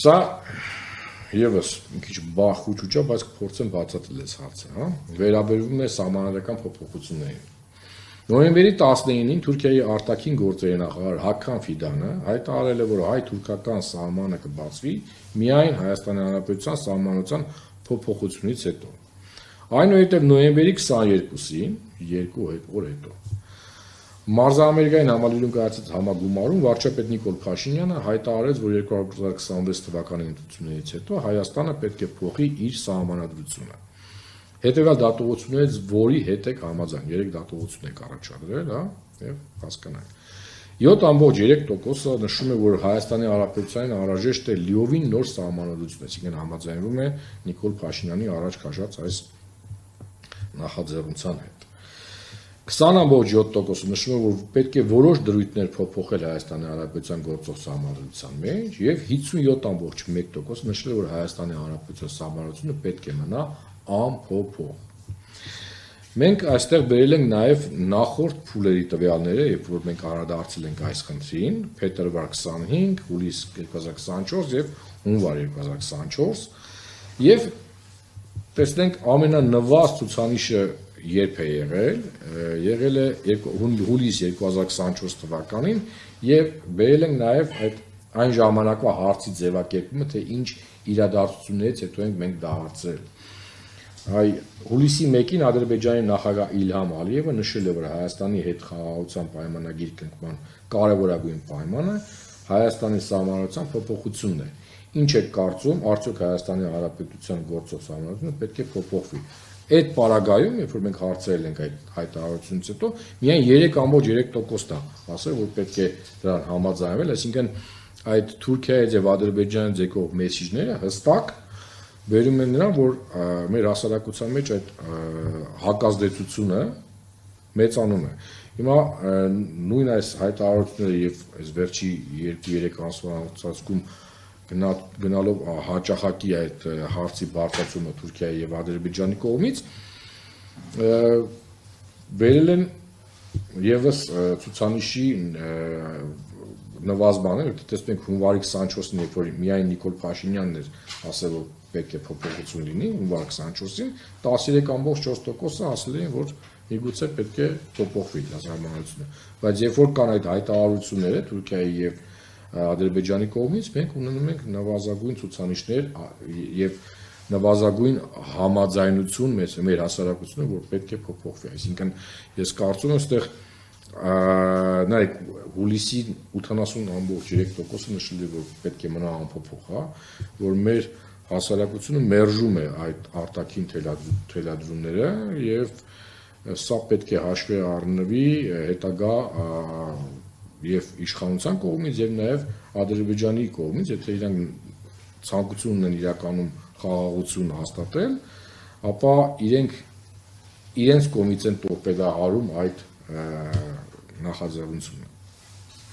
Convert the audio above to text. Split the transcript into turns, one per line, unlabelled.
Սա եւս մի քիչ բախուճուճա, բայց կփորձեմ բացատրել այս հարցը, հա։ Վերաբերվում է սահմանադրական փոփոխություններին։ Նոյեմբերի 19-ին Թուրքիայի արտաքին գործերի նախարար Հական Ֆիդանը հայտարարել է, որ հայ-թուրքական սահմանը կբացվի միայն Հայաստանի Հանրապետության սահմանության փոփոխությունից հետո։ Այնուհետև նոյեմբերի 22-ին, 2 օր հետո, Մարզամերիկային համալիրում կայացած համագումարում վարչապետ Նիկոլ Փաշինյանը հայտարարեց, որ 2026 թվականի ընտրություններից հետո Հայաստանը պետք է փոխի իր սահմանադրությունը։ Հետևյալ դատողություններից որի հետ եք համաձայն, 3 դատողություն եք առաջադրել, հա, եւ հասկանանք։ 7.3%-ը նշում է, որ Հայաստանի Հանրապետությանին անհրաժեշտ է լիովին նոր սահմանադրություն, այսինքն համաձայնվում է Նիկոլ Փաշինյանի առաջ քաշած այս նախաձեռնության հետ։ 20.7%-ը նշում է, որ պետք է որոշ դրույթներ փոփոխել Հայաստանի Հանրապետության գործող սահմանադրության մեջ, եւ 57.1%-ը նշել է, որ Հայաստանի Հանրապետության սահմանադրությունը պետք է մնա անփոփոխ։ Մենք այստեղ բերել ենք նաև նախորդ փուլերի տվյալները, երբ որ մենք անդրադարձել ենք այս խնդրին, փետրվար 25, հուլիս 2024 եւ հունվար 2024, եւ տեսնենք ամենանվազդ ցուցանիշը երբ է եղել է հուլիս 2024 թվականին եւ բերել ենք նաեւ այն ժամանակվա հարցի ձևակերպումը, թե ինչ իրադարձություններից հետո ենք մենք դա հարցրել։ Հուլիսի 1-ին Ադրբեջանի նախագահ Իլհամ Ալիևը նշել է, որ Հայաստանի հետ խաղաղության պայմանագիր կնքման կարևորագույն պայմանը Հայաստանի սահմանադրության փոփոխությունն է։ Ինչ եք կարծում, արդյոք Հայաստանի Հանրապետության գործող սահմանադրությունը պետք է փոփոխվի։ Այդ պարագայում, երբ որ մենք հարցրել ենք այդ հայտարարությունից հետո, միայն 3.3%-ն է ասել, որ պետք է դրան համաձայնվել, այսինքն այդ Թուրքիայից եւ Ադրբեջանից եկող մեսիջները հստակ վերում են նրան, որ մեր հասարակության մեջ այդ հակազդեցությունը մեծանում է։ Հիմա նույն այս հայտարարությունները եւ այս վերջի 2-3 ամսվա ընթացքում գնալով հաճախակի այդ հարցի բարձրացումը Թուրքիայի եւ Ադրբեջանի կողմից վերել են եւս ցուցանիշի նվազմանը, տեսնենք հունվարի 24-ին, երբ որ միայն Նիկոլ Փաշինյանն էր ասել, որ պետք է փոփոխություն լինի, հունվարի 24-ին 13.4%-ը ասել էին, որ միգուցե պետք է փոփոխվի սահմանադրությունը։ Բայց երբ որ կան այդ հայտարարությունները Թուրքիայի եւ Ադրբեջանի կողմից, մենք ունենում ենք նվազագույն ցուցանիշներ եւ նվազագույն համաձայնություն մեր հասարակությունը, որ պետք է փոփոխվի։ Այսինքն ես կարծում եմ, այստեղ նայեք հուլիսի 80.3%-ը նշել է, որ պետք է մնա անփոփոխ, հա, որ մեր հասարակությունը մերժում է այդ արտաքին թելադրումները եւ սա պետք է հաշվի առնվի հետագա եւ իշխանության կողմից եւ նաեւ Ադրբեջանի կողմից, եթե իրանք ցանկություն ունեն իրականում խաղաղություն հաստատել, ապա իրենց կողմից են տորպեդահարում այդ նախաձեռնությունը։